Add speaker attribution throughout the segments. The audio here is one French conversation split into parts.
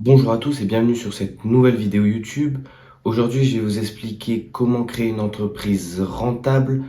Speaker 1: Bonjour à tous et bienvenue sur cette nouvelle vidéo YouTube. Aujourd'hui, je vais vous expliquer comment créer une entreprise rentable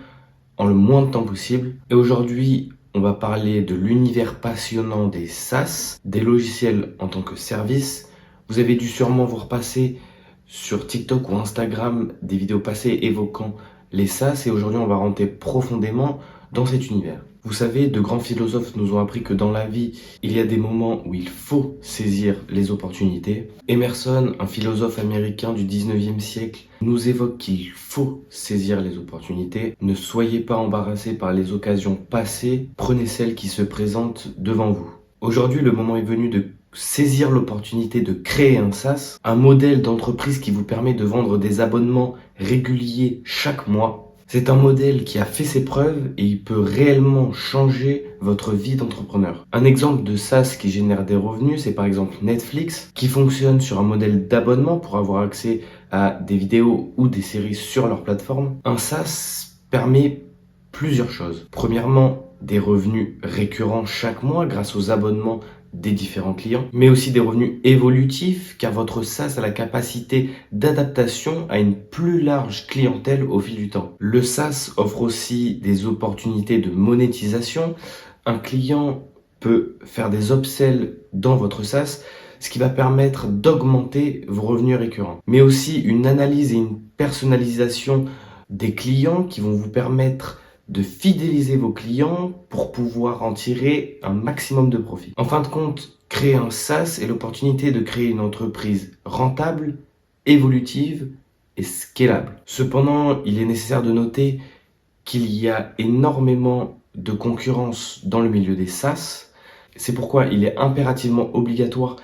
Speaker 1: en le moins de temps possible. Et aujourd'hui, on va parler de l'univers passionnant des SaaS, des logiciels en tant que service. Vous avez dû sûrement voir passer sur TikTok ou Instagram des vidéos passées évoquant les SaaS et aujourd'hui, on va rentrer profondément dans cet univers. Vous savez, de grands philosophes nous ont appris que dans la vie, il y a des moments où il faut saisir les opportunités. Emerson, un philosophe américain du 19e siècle, nous évoque qu'il faut saisir les opportunités. Ne soyez pas embarrassés par les occasions passées, prenez celles qui se présentent devant vous. Aujourd'hui, le moment est venu de saisir l'opportunité de créer un SaaS, un modèle d'entreprise qui vous permet de vendre des abonnements réguliers chaque mois. C'est un modèle qui a fait ses preuves et il peut réellement changer votre vie d'entrepreneur. Un exemple de SaaS qui génère des revenus, c'est par exemple Netflix, qui fonctionne sur un modèle d'abonnement pour avoir accès à des vidéos ou des séries sur leur plateforme. Un SaaS permet plusieurs choses. Premièrement, des revenus récurrents chaque mois grâce aux abonnements des différents clients, mais aussi des revenus évolutifs car votre SaaS a la capacité d'adaptation à une plus large clientèle au fil du temps. Le SaaS offre aussi des opportunités de monétisation. Un client peut faire des upsells dans votre SaaS, ce qui va permettre d'augmenter vos revenus récurrents, mais aussi une analyse et une personnalisation des clients qui vont vous permettre de fidéliser vos clients pour pouvoir en tirer un maximum de profit. En fin de compte, créer un SaaS est l'opportunité de créer une entreprise rentable, évolutive et scalable. Cependant, il est nécessaire de noter qu'il y a énormément de concurrence dans le milieu des SaaS. C'est pourquoi il est impérativement obligatoire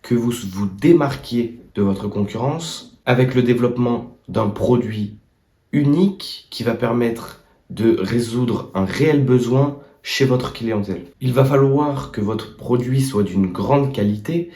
Speaker 1: que vous vous démarquiez de votre concurrence avec le développement d'un produit unique qui va permettre de résoudre un réel besoin chez votre clientèle. Il va falloir que votre produit soit d'une grande qualité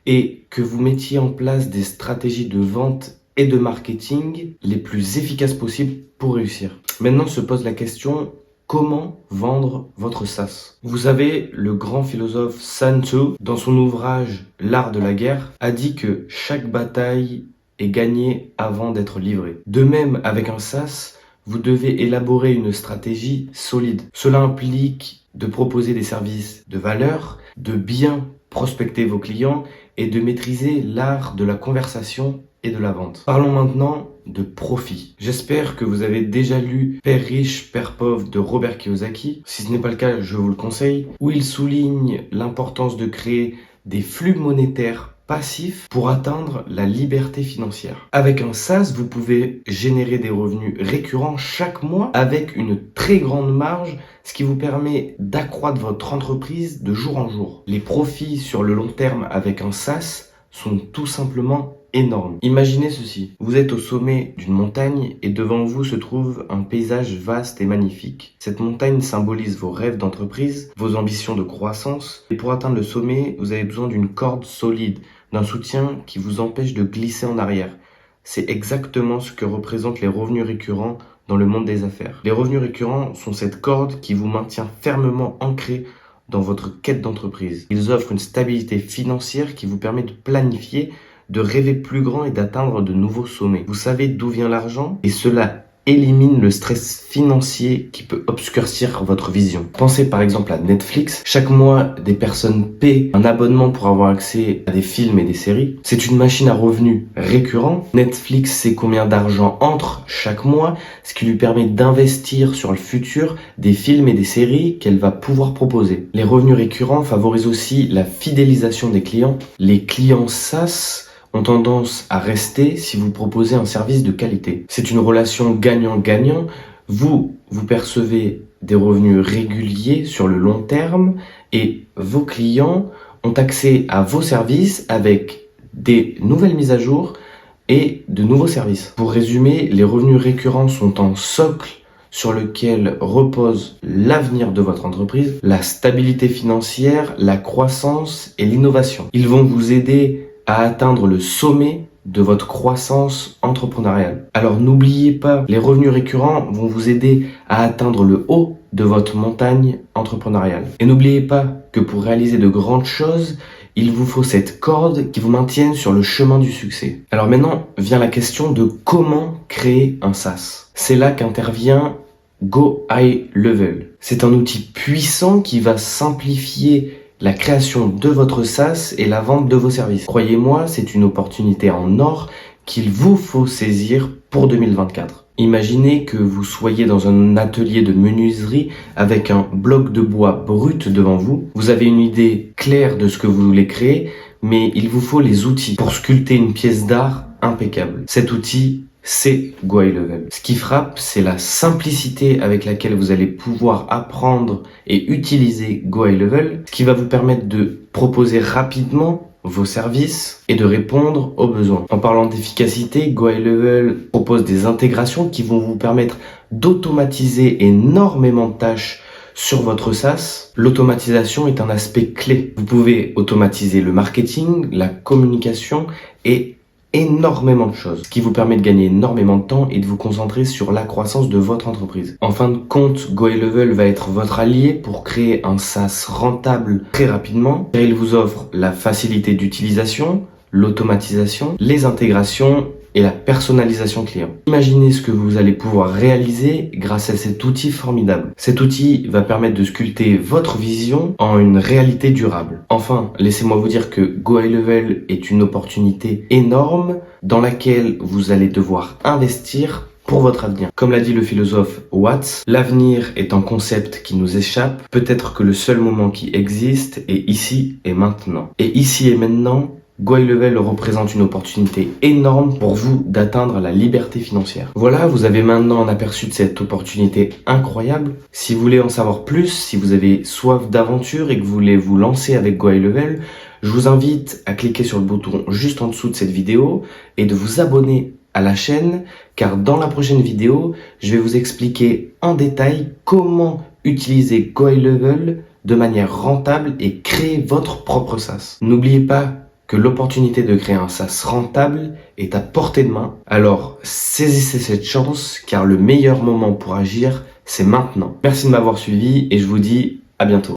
Speaker 1: et que vous mettiez en place des stratégies de vente et de marketing les plus efficaces possibles pour réussir. Maintenant se pose la question, comment vendre votre SaaS? Vous savez, le grand philosophe Sun Tzu, dans son ouvrage L'art de la guerre, a dit que chaque bataille est gagnée avant d'être livrée. De même, avec un SaaS, vous devez élaborer une stratégie solide. Cela implique de proposer des services de valeur, de bien prospecter vos clients et de maîtriser l'art de la conversation et de la vente. Parlons maintenant de profit. J'espère que vous avez déjà lu Père riche, Père pauvre de Robert Kiyosaki. Si ce n'est pas le cas, je vous le conseille, où il souligne l'importance de créer des flux monétaires passif pour atteindre la liberté financière. Avec un SaaS, vous pouvez générer des revenus récurrents chaque mois avec une très grande marge, ce qui vous permet d'accroître votre entreprise de jour en jour. Les profits sur le long terme avec un SaaS sont tout simplement énormes. Imaginez ceci, vous êtes au sommet d'une montagne et devant vous se trouve un paysage vaste et magnifique. Cette montagne symbolise vos rêves d'entreprise, vos ambitions de croissance et pour atteindre le sommet, vous avez besoin d'une corde solide, d'un soutien qui vous empêche de glisser en arrière. C'est exactement ce que représentent les revenus récurrents dans le monde des affaires. Les revenus récurrents sont cette corde qui vous maintient fermement ancré dans votre quête d'entreprise. Ils offrent une stabilité financière qui vous permet de planifier, de rêver plus grand et d'atteindre de nouveaux sommets. Vous savez d'où vient l'argent et cela élimine le stress financier qui peut obscurcir votre vision. Pensez par exemple à Netflix. Chaque mois, des personnes paient un abonnement pour avoir accès à des films et des séries. C'est une machine à revenus récurrents. Netflix sait combien d'argent entre chaque mois, ce qui lui permet d'investir sur le futur des films et des séries qu'elle va pouvoir proposer. Les revenus récurrents favorisent aussi la fidélisation des clients. Les clients SaaS ont tendance à rester si vous proposez un service de qualité. C'est une relation gagnant-gagnant. Vous percevez des revenus réguliers sur le long terme et vos clients ont accès à vos services avec des nouvelles mises à jour et de nouveaux services. Pour résumer, les revenus récurrents sont un socle sur lequel repose l'avenir de votre entreprise, la stabilité financière, la croissance et l'innovation. Ils vont vous aider à atteindre le sommet de votre croissance entrepreneuriale. Alors n'oubliez pas, les revenus récurrents vont vous aider à atteindre le haut de votre montagne entrepreneuriale. Et n'oubliez pas que pour réaliser de grandes choses, Il vous faut cette corde qui vous maintienne sur le chemin du succès. Alors maintenant vient la question de comment créer un SaaS. C'est là qu'intervient Go High Level. C'est un outil puissant qui va simplifier la création de votre SaaS et la vente de vos services. Croyez-moi, c'est une opportunité en or qu'il vous faut saisir pour 2024. Imaginez que vous soyez dans un atelier de menuiserie avec un bloc de bois brut devant vous. Vous avez une idée claire de ce que vous voulez créer, mais il vous faut les outils pour sculpter une pièce d'art impeccable. Cet outil, c'est Go High Level. Ce qui frappe, c'est la simplicité avec laquelle vous allez pouvoir apprendre et utiliser Go High Level, ce qui va vous permettre de proposer rapidement vos services et de répondre aux besoins. En parlant d'efficacité, Go High Level propose des intégrations qui vont vous permettre d'automatiser énormément de tâches sur votre SaaS. L'automatisation est un aspect clé. Vous pouvez automatiser le marketing, la communication et énormément de choses, ce qui vous permet de gagner énormément de temps et de vous concentrer sur la croissance de votre entreprise. En fin de compte, Go High Level va être votre allié pour créer un SaaS rentable très rapidement, car il vous offre la facilité d'utilisation, l'automatisation, les intégrations et la personnalisation client. Imaginez ce que vous allez pouvoir réaliser grâce à cet outil formidable. Cet outil va permettre de sculpter votre vision en une réalité durable. Enfin, laissez-moi vous dire que Go High Level est une opportunité énorme dans laquelle vous allez devoir investir pour votre avenir. Comme l'a dit le philosophe Watts, l'avenir est un concept qui nous échappe. Peut-être que le seul moment qui existe est ici et maintenant. Et ici et maintenant, Go High Level représente une opportunité énorme pour vous d'atteindre la liberté financière. Voilà, vous avez maintenant un aperçu de cette opportunité incroyable. Si vous voulez en savoir plus, si vous avez soif d'aventure et que vous voulez vous lancer avec Go High Level, je vous invite à cliquer sur le bouton juste en dessous de cette vidéo et de vous abonner à la chaîne, car dans la prochaine vidéo, je vais vous expliquer en détail comment utiliser Go High Level de manière rentable et créer votre propre SaaS. N'oubliez pas que l'opportunité de créer un SaaS rentable est à portée de main. Alors, saisissez cette chance, car le meilleur moment pour agir, c'est maintenant. Merci de m'avoir suivi et je vous dis à bientôt.